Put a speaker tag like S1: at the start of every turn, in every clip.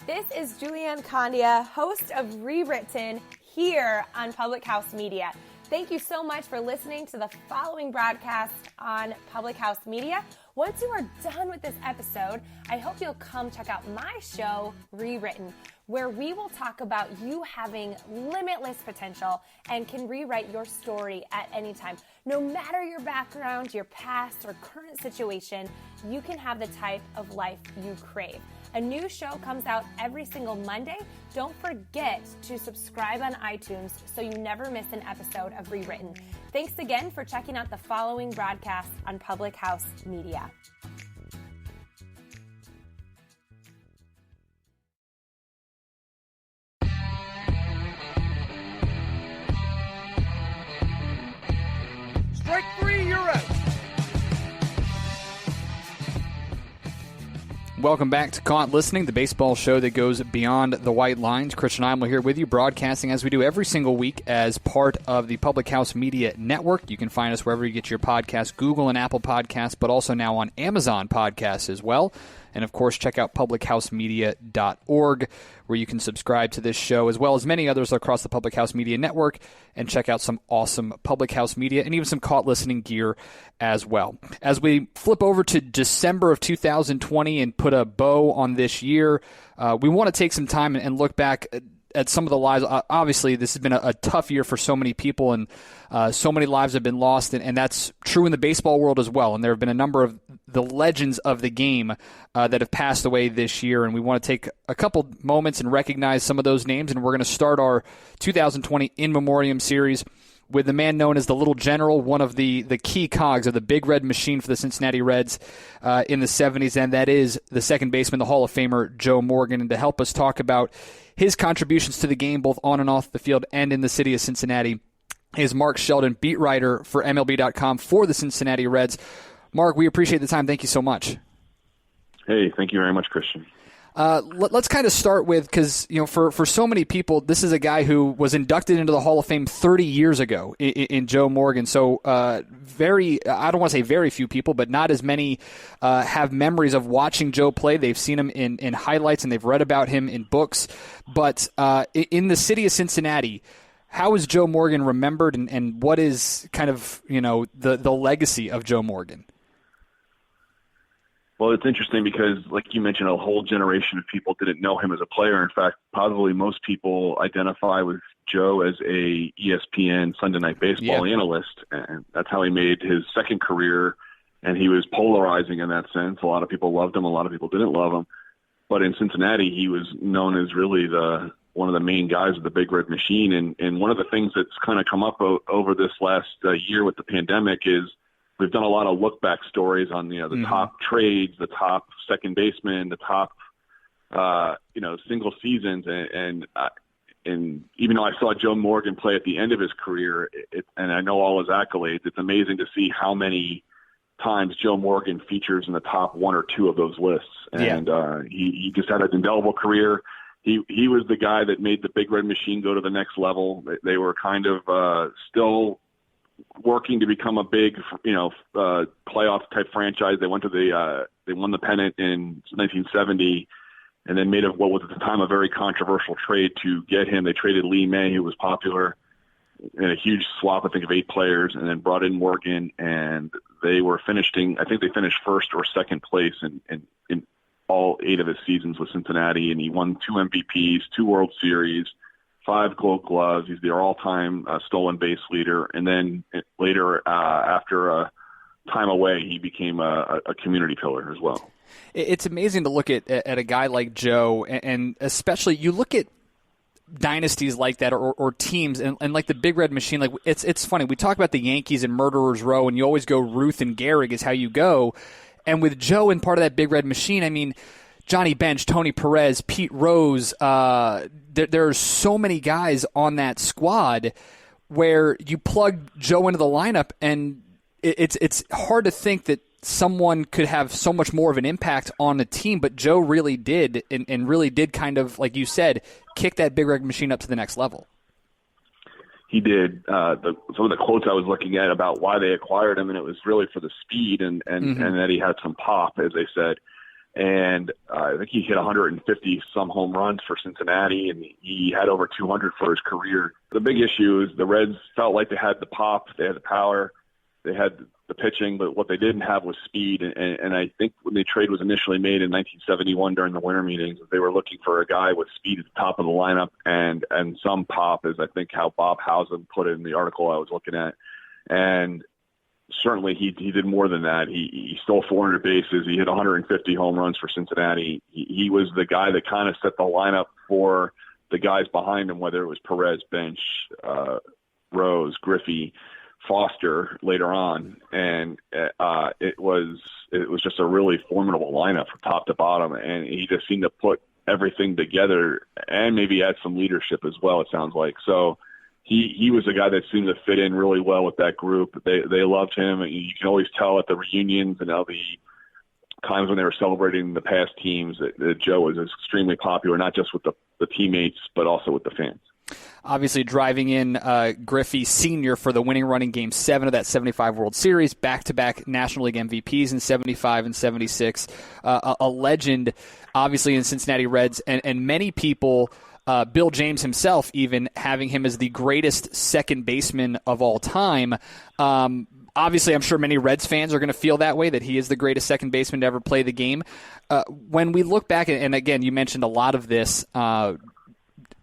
S1: This is Julianne Condia, host of Rewritten here on Public House Media. Thank you so much for listening to the following broadcast on Public House Media. Once you are done with this episode, I hope you'll come check out my show, Rewritten, where we will talk about you having limitless potential and can rewrite your story at any time. No matter your background, your past, or current situation, you can have the type of life you crave. A new show comes out every single Monday. Don't forget to subscribe on iTunes so you never miss an episode of Rewritten. Thanks again for checking out the following broadcast on Public House Media.
S2: Strike three, you're out.
S3: Welcome back to Caught Listening, the baseball show that goes beyond the white lines. Christian Heimall here with you, broadcasting as we do every single week as part of the Public House Media Network. You can find us wherever you get your podcasts, Google and Apple Podcasts, but also now on Amazon Podcasts as well. And, of course, check out publichousemedia.org, where you can subscribe to this show, as well as many others across the Public House Media Network, and check out some awesome Public House Media and even some Caught Listening gear as well. As we flip over to December of 2020 and put a bow on this year, we want to take some time and look back at some of the lives. Obviously, this has been a tough year for so many people, and so many lives have been lost, and that's true in the baseball world as well. And there have been a number of the legends of the game that have passed away this year, and we want to take a couple moments and recognize some of those names, and we're going to start our 2020 In Memoriam series with the man known as the Little General, one of the key cogs of the Big Red Machine for the Cincinnati Reds in the 70s, and that is the second baseman, the Hall of Famer, Joe Morgan. And to help us talk about his contributions to the game, both on and off the field and in the city of Cincinnati, is Mark Sheldon, beat writer for MLB.com for the Cincinnati Reds. Mark, we appreciate the time. Thank you so much.
S4: Hey, thank you very much, Christian.
S3: Let's kind of start with, because for so many people, this is a guy who was inducted into the Hall of Fame 30 years ago in Joe Morgan. So I don't want to say very few people, but not as many have memories of watching Joe play. They've seen him in highlights and they've read about him in books. But in the city of Cincinnati, how is Joe Morgan remembered, and what is kind of the legacy of Joe Morgan?
S4: Well, it's interesting because, like you mentioned, a whole generation of people didn't know him as a player. In fact, probably most people identify with Joe as a ESPN Sunday Night Baseball analyst, and that's how he made his second career, and he was polarizing in that sense. A lot of people loved him, a lot of people didn't love him. But in Cincinnati, he was known as really one of the main guys of the Big Red Machine, and one of the things that's kind of come up over this last year with the pandemic is we've done a lot of look-back stories on the top trades, the top second baseman, the top single seasons, and even though I saw Joe Morgan play at the end of his career, and I know all his accolades, it's amazing to see how many times Joe Morgan features in the top one or two of those lists. And he just had an indelible career. He was the guy that made the Big Red Machine go to the next level. They were kind of still working to become a big, playoff type franchise. They won the pennant in 1970, and then made what was at the time a very controversial trade to get him. They traded Lee May, who was popular, in a huge swap, I think, of 8 players, and then brought in Morgan, and they were finishing. I think they finished first or second place in all 8 of his seasons with Cincinnati, and he won 2 MVPs, 2 World Series, 5 Gold Gloves. He's their all-time stolen base leader. And then later, after a time away, he became a community pillar as well.
S3: It's amazing to look at a guy like Joe, and especially you look at dynasties like that or teams and like the Big Red Machine. Like it's funny. We talk about the Yankees and Murderers Row, and you always go Ruth and Gehrig is how you go. And with Joe and part of that Big Red Machine, I mean, Johnny Bench, Tony Perez, Pete Rose, there are so many guys on that squad where you plug Joe into the lineup, and it's hard to think that someone could have so much more of an impact on the team, but Joe really did, and really did kind of, like you said, kick that Big Red Machine up to the next level.
S4: He did. Some of the quotes I was looking at about why they acquired him, and it was really for the speed and that he had some pop, as they said. And I think he hit 150 some home runs for Cincinnati, and he had over 200 for his career. The big issue is the Reds felt like they had the pop, they had the power, they had the pitching, but what they didn't have was speed. And I think when the trade was initially made in 1971 during the winter meetings, they were looking for a guy with speed at the top of the lineup and some pop, is I think how Bob Housen put it in the article I was looking at. And certainly he did more than that. He stole 400 bases. He hit 150 home runs for Cincinnati. He was the guy that kind of set the lineup for the guys behind him, whether it was Perez, Bench, Rose, Griffey, Foster later on. And it was just a really formidable lineup from top to bottom. And he just seemed to put everything together and maybe add some leadership as well, it sounds like. So he was a guy that seemed to fit in really well with that group. They loved him. You can always tell at the reunions and all the times when they were celebrating the past teams that Joe was extremely popular, not just with the teammates, but also with the fans.
S3: Obviously driving in Griffey Sr. for the winning run in Game 7 of that 75 World Series, back-to-back National League MVPs in 75 and 76, a legend, obviously, in Cincinnati Reds, and many people, Bill James himself even, having him as the greatest second baseman of all time. Obviously, I'm sure many Reds fans are going to feel that way, that he is the greatest second baseman to ever play the game. When we look back, and again, you mentioned a lot of this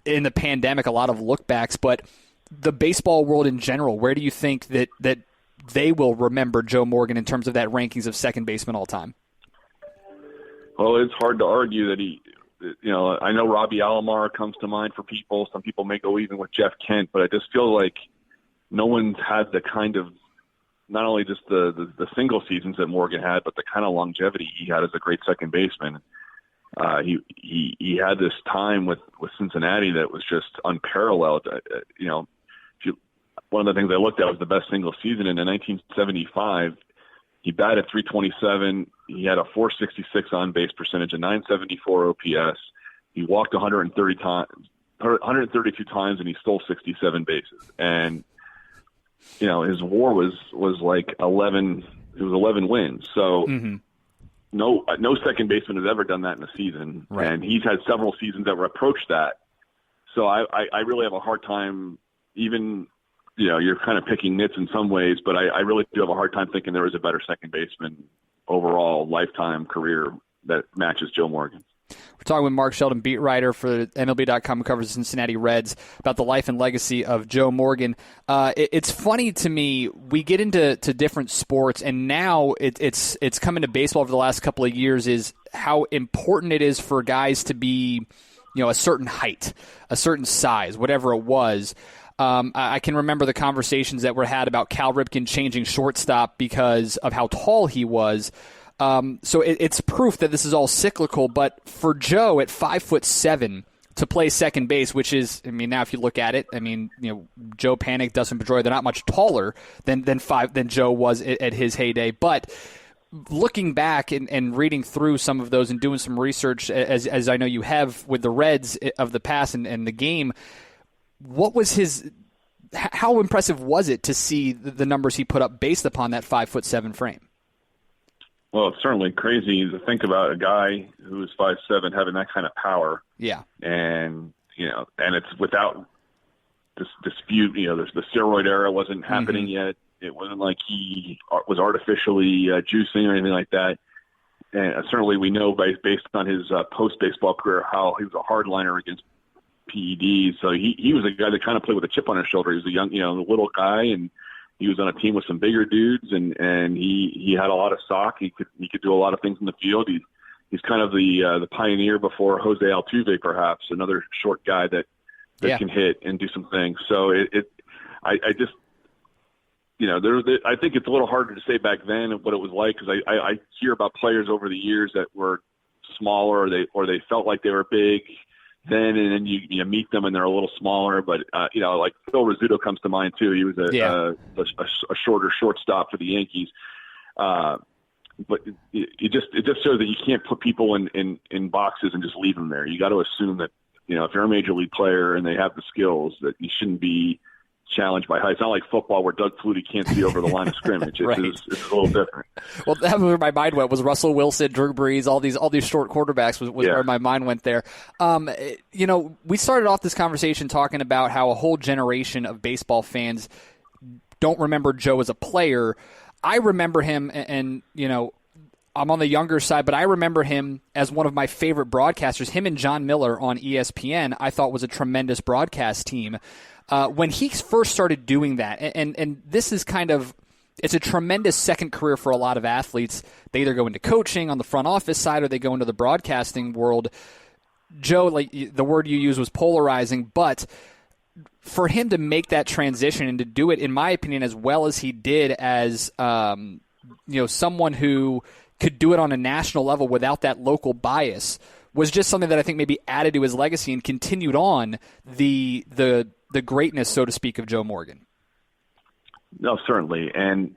S3: in the pandemic, a lot of look-backs, but the baseball world in general, where do you think that they will remember Joe Morgan in terms of that rankings of second baseman all time?
S4: Well, it's hard to argue that I know Robbie Alomar comes to mind for people. Some people may go even with Jeff Kent, but I just feel like no one's had the kind of, not only just the single seasons that Morgan had, but the kind of longevity he had as a great second baseman. He had this time with Cincinnati that was just unparalleled. One of the things I looked at was the best single season. And in 1975, he batted .327. He had a .466 on base percentage, a .974 OPS. He walked 132 times, and he stole 67 bases. And his WAR was like 11. It was 11 wins. So. Mm-hmm. No second baseman has ever done that in a season, right. And he's had several seasons that were approached that. So I really have a hard time, even, you're kind of picking nits in some ways, but I really do have a hard time thinking there is a better second baseman overall lifetime career that matches Joe Morgan.
S3: We're talking with Mark Sheldon, beat writer for MLB.com, who covers the Cincinnati Reds, about the life and legacy of Joe Morgan. It's funny to me, we get into different sports, and now it's come into baseball over the last couple of years, is how important it is for guys to be, a certain height, a certain size, whatever it was. I can remember the conversations that were had about Cal Ripken changing shortstop because of how tall he was. So it's proof that this is all cyclical, but for Joe at 5'7" to play second base, which is, now if you look at it, Joe Panik, Dustin Pedroia, they're not much taller than Joe was at his heyday. But looking back and reading through some of those and doing some research, as I know you have with the Reds of the past and the game, how impressive was it to see the numbers he put up based upon that 5'7" frame?
S4: Well, it's certainly crazy to think about a guy who is 5'7" having that kind of power. Yeah. And, and it's without this dispute, the steroid era wasn't happening yet. It wasn't like he was artificially juicing or anything like that. And certainly we know based on his post-baseball career how he was a hardliner against PEDs. So he was a guy that kind of played with a chip on his shoulder. He was a young, little guy, and he was on a team with some bigger dudes, and he had a lot of stock. He could do a lot of things in the field. He's kind of the pioneer before Jose Altuve, perhaps, another short guy that can hit and do some things. So I think it's a little harder to say back then what it was like, because I hear about players over the years that were smaller or they felt like they were big then, and then you meet them and they're a little smaller. But like Phil Rizzuto comes to mind too. He was a shorter shortstop for the Yankees. But it just shows that you can't put people in boxes and just leave them there. You got to assume that if you're a major league player and they have the skills, that you shouldn't be challenged by height. It's not like football where Doug Flutie can't see over the line of scrimmage.
S3: Right.
S4: It's a little different.
S3: Well, that was where my mind went, was Russell Wilson, Drew Brees, all these short quarterbacks was where my mind went there. We started off this conversation talking about how a whole generation of baseball fans don't remember Joe as a player. I remember him, and I'm on the younger side, but I remember him as one of my favorite broadcasters. Him and John Miller on ESPN, I thought was a tremendous broadcast team. When he first started doing that, and this is it's a tremendous second career for a lot of athletes. They either go into coaching on the front office side or they go into the broadcasting world. Joe, like the word you used was polarizing, but for him to make that transition and to do it, in my opinion, as well as he did as someone who could do it on a national level without that local bias, was just something that I think maybe added to his legacy and continued on the greatness, so to speak, of Joe Morgan.
S4: No, certainly. And,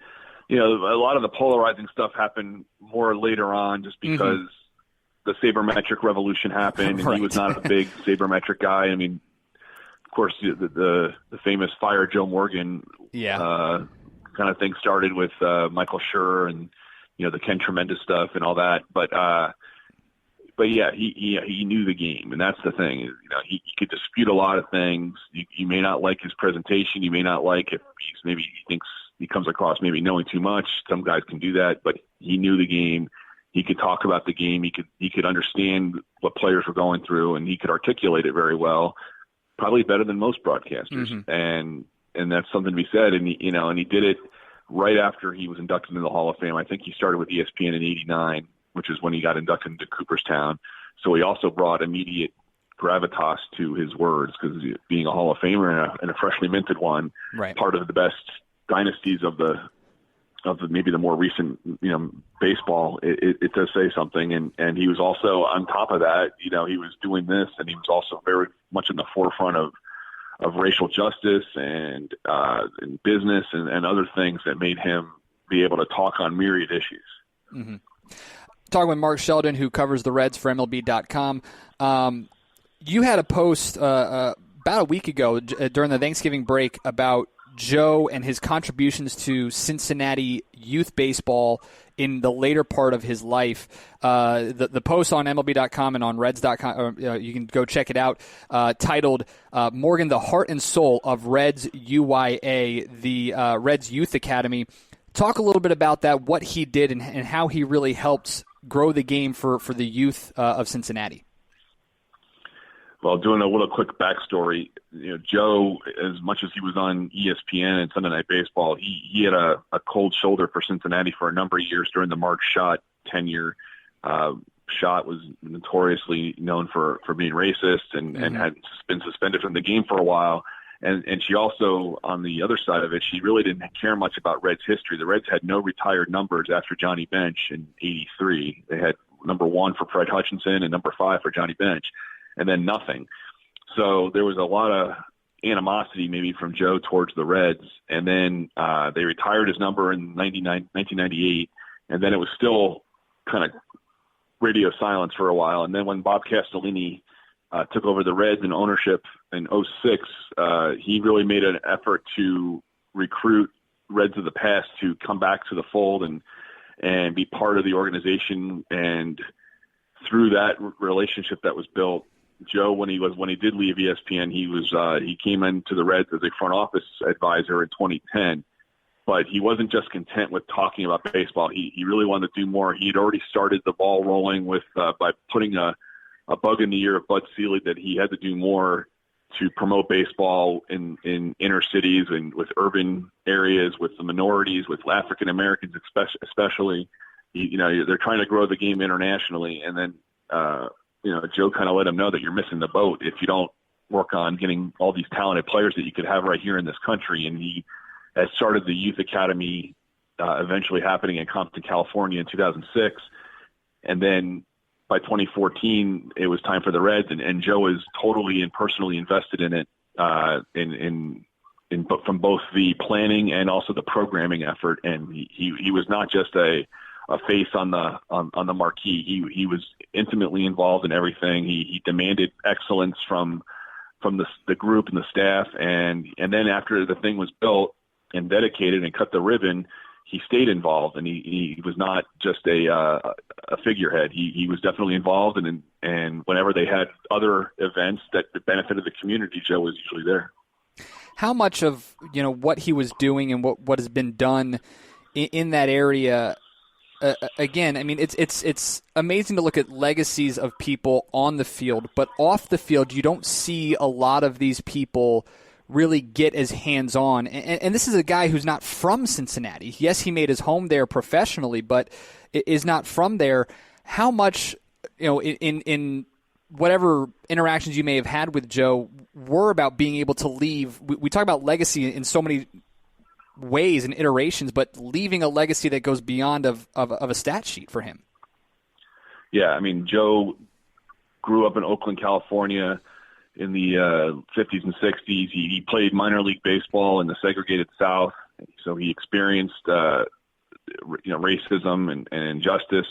S4: a lot of the polarizing stuff happened more later on just because the sabermetric revolution happened, and he was not a big sabermetric guy. I mean, of course, the famous Fire Joe Morgan kind of thing started with Michael Schur and, the Ken Tremendous stuff and all that. But yeah, he knew the game, and that's the thing. He could dispute a lot of things. You may not like his presentation. You may not like if he thinks he comes across maybe knowing too much. Some guys can do that, but he knew the game. He could talk about the game. He could understand what players were going through, and he could articulate it very well, probably better than most broadcasters. And that's something to be said. And he did it right after he was inducted into the Hall of Fame. I think he started with ESPN in '89. Which is when he got inducted into Cooperstown. So he also brought immediate gravitas to his words, because being a Hall of Famer and a freshly minted one, part of the best dynasties of maybe the more recent, baseball, it does say something. And he was also on top of that, he was doing this, and he was also very much in the forefront of racial justice and business and other things that made him be able to talk on myriad issues.
S3: Mm-hmm. Talking with Mark Sheldon, who covers the Reds for MLB.com. You had a post about a week ago during the Thanksgiving break about Joe and his contributions to Cincinnati youth baseball in the later part of his life. The post on MLB.com and on Reds.com, you can go check it out, titled Morgan, the Heart and Soul of Reds UYA, the Reds Youth Academy. Talk a little bit about that, what he did, and how he really helped grow the game for the youth of Cincinnati.
S4: Well, doing a little quick backstory, Joe, as much as he was on ESPN and Sunday Night Baseball, he had a cold shoulder for Cincinnati for a number of years during the Mark Schott tenure. Schott was notoriously known for being racist and had been suspended from the game for a while. And she also, on the other side of it, she really didn't care much about Reds history. The Reds had no retired numbers after Johnny Bench in '83. They had number 1 for Fred Hutchinson and number 5 for Johnny Bench, and then nothing. So there was a lot of animosity maybe from Joe towards the Reds. And then they retired his number in 1998, and then it was still kind of radio silence for a while. And then when Bob Castellini took over the Reds in ownership in '06, he really made an effort to recruit Reds of the past to come back to the fold and be part of the organization. And through that relationship that was built, Joe, when he did leave ESPN, he came into the Reds as a front office advisor in 2010. But he wasn't just content with talking about baseball. He really wanted to do more. He had already started the ball rolling with by putting a bug in the ear of Bud Selig that he had to do more to promote baseball in inner cities and with urban areas, with the minorities, with African Americans especially. They're trying to grow the game internationally, and then Joe kind of let him know that you're missing the boat if you don't work on getting all these talented players that you could have right here in this country. And he has started the Youth Academy, eventually happening in Compton, California in 2006, and then by 2014, it was time for the Reds, and Joe is totally and personally invested in it, from both the planning and also the programming effort. And he was not just a face on the marquee. He was intimately involved in everything. He demanded excellence from from the group and the staff. And then after the thing was built and dedicated and cut the ribbon, he stayed involved, and he was not just a figurehead. He was definitely involved, and whenever they had other events that benefited the community, Joe was usually there.
S3: How much of what he was doing and what has been done in that area? Again, I mean, it's amazing to look at legacies of people on the field, but off the field, you don't see a lot of these people really get as hands-on. And this is a guy who's not from Cincinnati. Yes, he made his home there professionally, but is not from there. How much, in whatever interactions you may have had with Joe were about being able to leave? We talk about legacy in so many ways and iterations, but leaving a legacy that goes beyond of a stat sheet for him.
S4: Yeah, I mean, Joe grew up in Oakland, California, in the 50s and 60s. He played minor league baseball in the segregated South, so he experienced racism and injustice,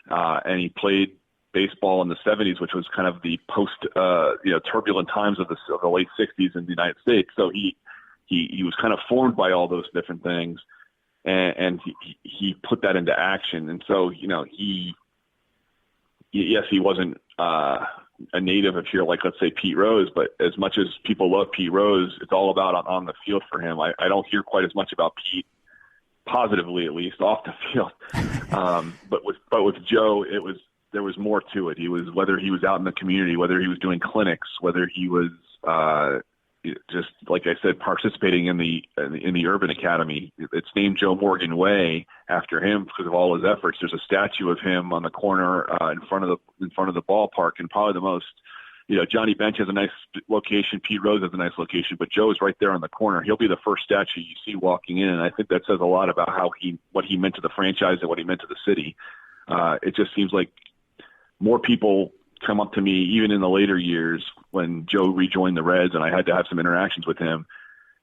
S4: and he played baseball in the 70s, which was kind of the post turbulent times of the late 60s in the United States. So he was kind of formed by all those different things, and he put that into action. And so he wasn't a native if you're like, let's say, Pete Rose, but as much as people love Pete Rose, it's all about on the field for him. I don't hear quite as much about Pete, positively at least, off the field. But with Joe, there was more to it. Whether he was out in the community, whether he was doing clinics, whether he was just, like I said, participating in the Urban Academy. It's named Joe Morgan Way after him because of all his efforts. There's a statue of him on the corner in front of the ballpark, and probably the most, Johnny Bench has a nice location, Pete Rose has a nice location, but Joe is right there on the corner. He'll be the first statue you see walking in, and I think that says a lot about what he meant to the franchise and what he meant to the city. It just seems like more people come up to me, even in the later years when Joe rejoined the Reds and I had to have some interactions with him,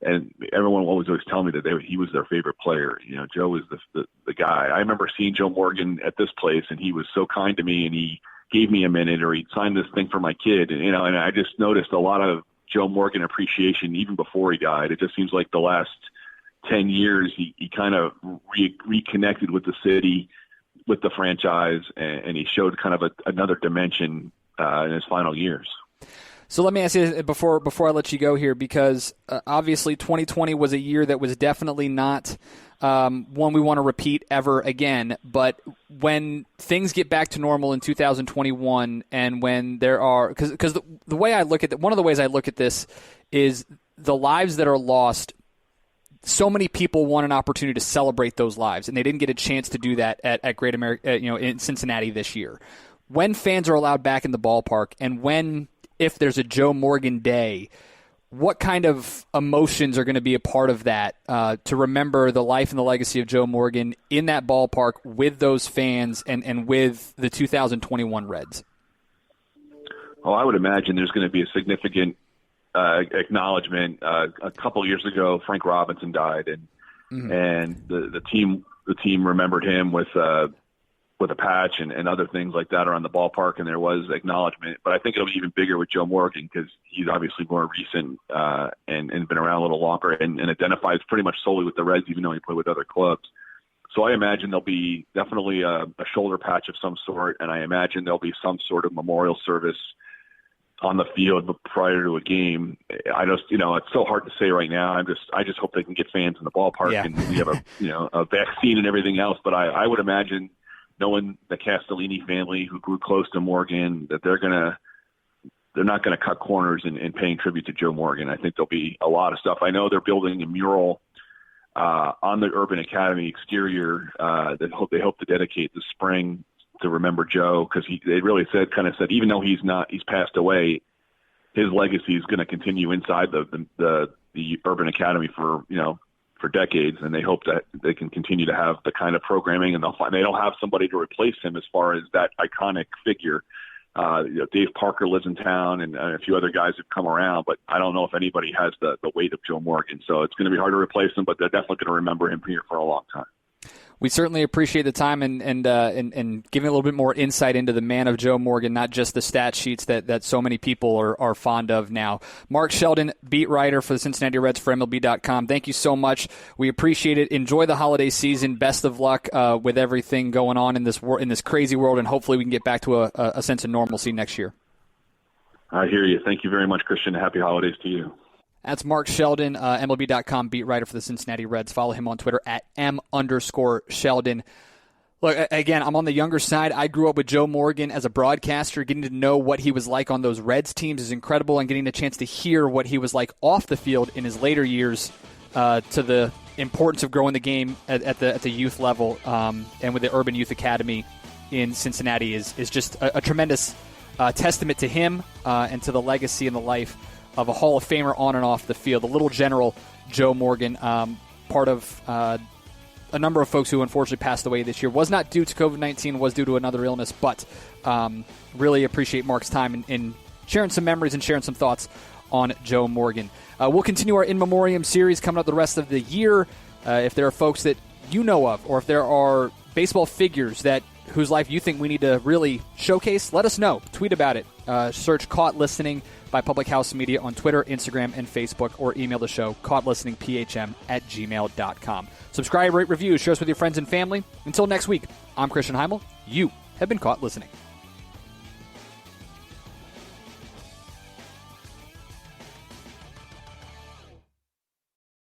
S4: and everyone always tell me that he was their favorite player. Joe was the guy. I remember seeing Joe Morgan at this place, and he was so kind to me, and he gave me a minute, or he signed this thing for my kid, and I just noticed a lot of Joe Morgan appreciation even before he died. It just seems like the last 10 years he kind of reconnected with the city, with the franchise, and he showed kind of another dimension in his final years.
S3: So let me ask you before I let you go here, because obviously 2020 was a year that was definitely not one we want to repeat ever again. But when things get back to normal in 2021, and when there are, because the way I look at one of the ways I look at this is the lives that are lost. So many people want an opportunity to celebrate those lives, and they didn't get a chance to do that at Great America, in Cincinnati this year. When fans are allowed back in the ballpark, and if there's a Joe Morgan Day, what kind of emotions are going to be a part of that to remember the life and the legacy of Joe Morgan in that ballpark with those fans and with the 2021 Reds?
S4: Oh, I would imagine there's going to be a significant acknowledgement. A couple years ago, Frank Robinson died, and the team remembered him with a patch and other things like that around the ballpark, and there was acknowledgement. But I think it'll be even bigger with Joe Morgan because he's obviously more recent and been around a little longer and identifies pretty much solely with the Reds, even though he played with other clubs. So I imagine there'll be definitely a shoulder patch of some sort, and I imagine there'll be some sort of memorial service on the field prior to a game. I just, it's so hard to say right now. I just hope they can get fans in the ballpark and we have a vaccine and everything else. But I would imagine, knowing the Castellini family who grew close to Morgan, that they're not going to cut corners in paying tribute to Joe Morgan. I think there'll be a lot of stuff. I know they're building a mural on the Urban Academy exterior that they hope to dedicate this spring to remember Joe, because they really said, even though he's passed away, his legacy is going to continue inside the Urban Academy for decades, and they hope that they can continue to have the kind of programming, and they don't have somebody to replace him as far as that iconic figure. Dave Parker lives in town, and a few other guys have come around, but I don't know if anybody has the weight of Joe Morgan. So it's going to be hard to replace him, but they're definitely going to remember him here for a long time.
S3: We certainly appreciate the time and giving a little bit more insight into the man of Joe Morgan, not just the stat sheets that so many people are fond of now. Mark Sheldon, beat writer for the Cincinnati Reds for MLB.com. Thank you so much. We appreciate it. Enjoy the holiday season. Best of luck with everything going on in this crazy world, and hopefully we can get back to a sense of normalcy next year.
S4: I hear you. Thank you very much, Christian. Happy holidays to you.
S3: That's Mark Sheldon, MLB.com beat writer for the Cincinnati Reds. Follow him on Twitter at @M_Sheldon. Look, again, I'm on the younger side. I grew up with Joe Morgan as a broadcaster. Getting to know what he was like on those Reds teams is incredible, and getting a chance to hear what he was like off the field in his later years to the importance of growing the game at the youth level and with the Urban Youth Academy in Cincinnati is just a tremendous testament to him and to the legacy and the life of a Hall of Famer on and off the field. The little general, Joe Morgan, part of a number of folks who unfortunately passed away this year. Was not due to COVID-19, was due to another illness, but really appreciate Mark's time in sharing some memories and sharing some thoughts on Joe Morgan. We'll continue our In Memoriam series coming up the rest of the year. If there are folks that you know of, or if there are baseball figures whose life you think we need to really showcase, let us know. Tweet about it. Search Caught Listening by Public House Media on Twitter, Instagram, and Facebook, or email the show, caughtlisteningphm@gmail.com. Subscribe, rate, review, share us with your friends and family. Until next week, I'm Christian Heimall. You have been caught listening.